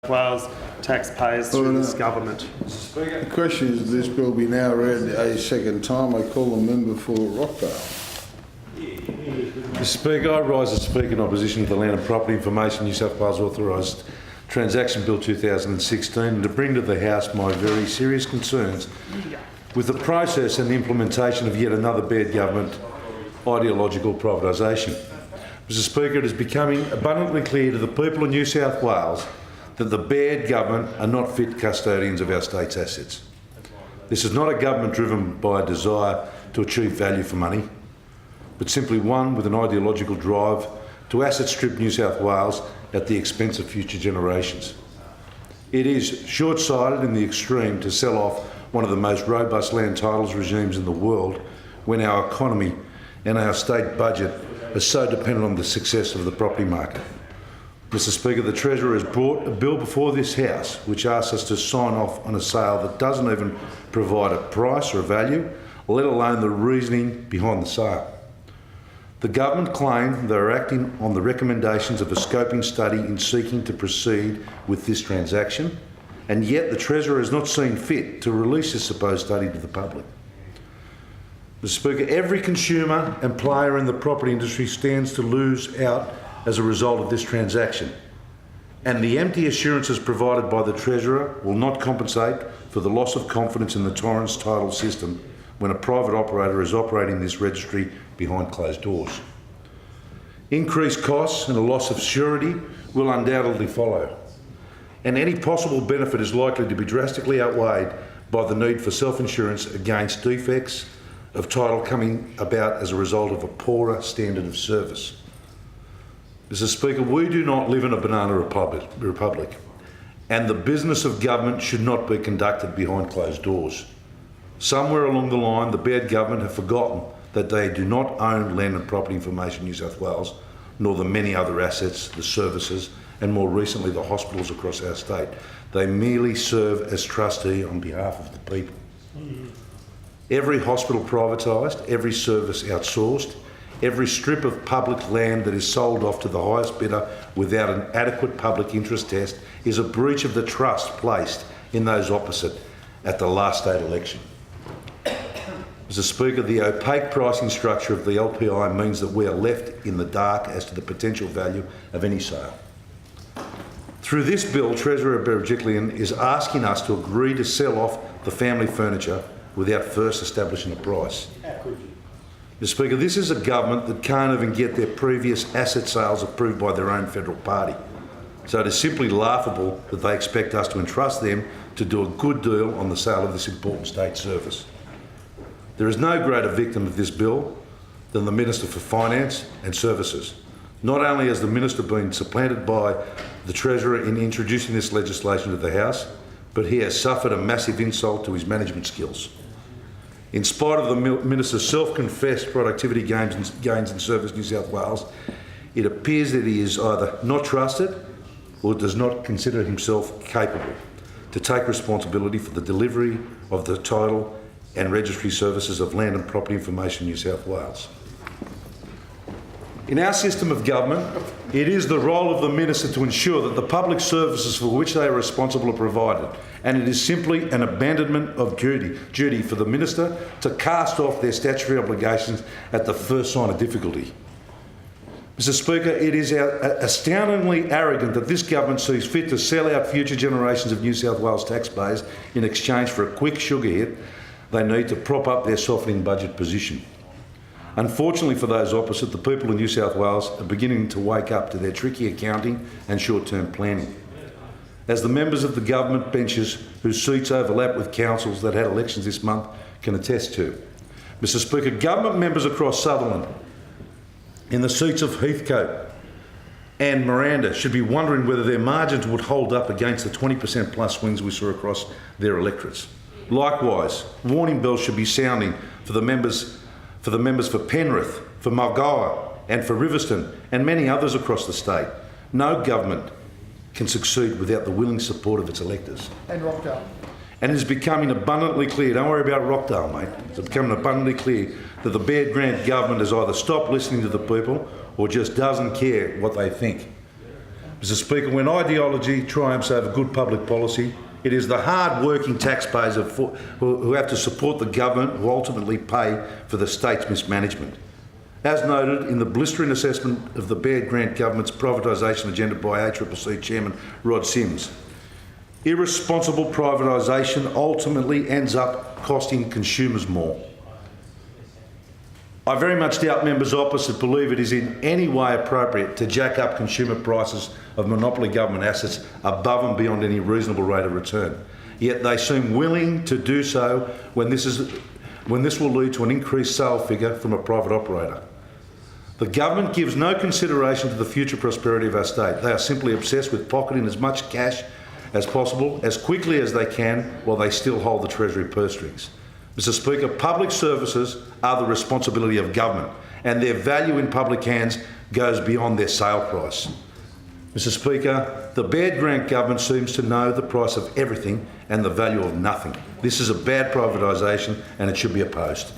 Wales taxpayers through this government. The question is, this bill be now read a second time. I call the member for Rockdale. Mr Speaker, I rise as Speaker in opposition to the Land and Property Information New South Wales Authorised Transaction Bill 2016 and to bring to the House my very serious concerns with the process and the implementation of yet another bad government ideological privatisation. Mr Speaker, it is becoming abundantly clear to the people of New South Wales that the bad government are not fit custodians of our state's assets. This is not a government driven by a desire to achieve value for money, but simply one with an ideological drive to asset strip New South Wales at the expense of future generations. It is short-sighted in the extreme to sell off one of the most robust land titles regimes in the world when our economy and our state budget are so dependent on the success of the property market. Mr Speaker, the Treasurer has brought a bill before this House which asks us to sign off on a sale that doesn't even provide a price or a value, let alone the reasoning behind the sale. The government claim they are acting on the recommendations of a scoping study in seeking to proceed with this transaction, and yet the Treasurer has not seen fit to release this supposed study to the public. Mr Speaker, every consumer and player in the property industry stands to lose out as a result of this transaction, and the empty assurances provided by the Treasurer will not compensate for the loss of confidence in the Torrens title system when a private operator is operating this registry behind closed doors. Increased costs and a loss of surety will undoubtedly follow, and any possible benefit is likely to be drastically outweighed by the need for self-insurance against defects of title coming about as a result of a poorer standard of service. Mr Speaker, we do not live in a banana republic, and the business of government should not be conducted behind closed doors. Somewhere along the line, the bad government have forgotten that they do not own Land and Property Information New South Wales, nor the many other assets, the services, and more recently the hospitals across our state. They merely serve as trustee on behalf of the people. Every hospital privatised, every service outsourced, every strip of public land that is sold off to the highest bidder without an adequate public interest test is a breach of the trust placed in those opposite at the last state election. Mr Speaker, the opaque pricing structure of the LPI means that we are left in the dark as to the potential value of any sale. Through this bill, Treasurer Berejiklian is asking us to agree to sell off the family furniture without first establishing a price. Mr Speaker, this is a government that can't even get their previous asset sales approved by their own federal party. So it is simply laughable that they expect us to entrust them to do a good deal on the sale of this important state service. There is no greater victim of this bill than the Minister for Finance and Services. Not only has the Minister been supplanted by the Treasurer in introducing this legislation to the House, but he has suffered a massive insult to his management skills. In spite of the Minister's self-confessed productivity gains in Service New South Wales, it appears that he is either not trusted or does not consider himself capable to take responsibility for the delivery of the title and registry services of Land and Property Information New South Wales. In our system of government, it is the role of the Minister to ensure that the public services for which they are responsible are provided, and it is simply an abandonment of duty for the Minister to cast off their statutory obligations at the first sign of difficulty. Mr Speaker, it is astoundingly arrogant that this government sees fit to sell out future generations of New South Wales taxpayers in exchange for a quick sugar hit they need to prop up their softening budget position. Unfortunately for those opposite, the people of New South Wales are beginning to wake up to their tricky accounting and short-term planning. As the members of the government benches whose seats overlap with councils that had elections this month can attest to. Mr Speaker, government members across Sutherland in the seats of Heathcote and Miranda should be wondering whether their margins would hold up against the 20% plus swings we saw across their electorates. Likewise, warning bells should be sounding for the members for Penrith, for Mulgoa and for Riverstone and many others across the state. No government can succeed without the willing support of its electors. And Rockdale. And it is becoming abundantly clear, don't worry about Rockdale, mate, it's becoming abundantly clear that the Baird Grant government has either stopped listening to the people or just doesn't care what they think. Mr. Speaker, when triumphs over good public policy, it is the hard-working taxpayers who have to support the government who ultimately pay for the state's mismanagement. As noted in the blistering assessment of the Baird Grant government's privatisation agenda by ACCC Chairman Rod Sims, irresponsible privatisation ultimately ends up costing consumers more. I very much doubt members opposite believe it is in any way appropriate to jack up consumer prices of monopoly government assets above and beyond any reasonable rate of return. Yet they seem willing to do so when this will lead to an increased sale figure from a private operator. The government gives no consideration to the future prosperity of our state. They are simply obsessed with pocketing as much cash as possible, as quickly as they can, while they still hold the Treasury purse strings. Mr. Speaker, public services are the responsibility of government, and their value in public hands goes beyond their sale price. Mr. Speaker, the Baird Grant government seems to know the price of everything and the value of nothing. This is a bad privatisation and it should be opposed.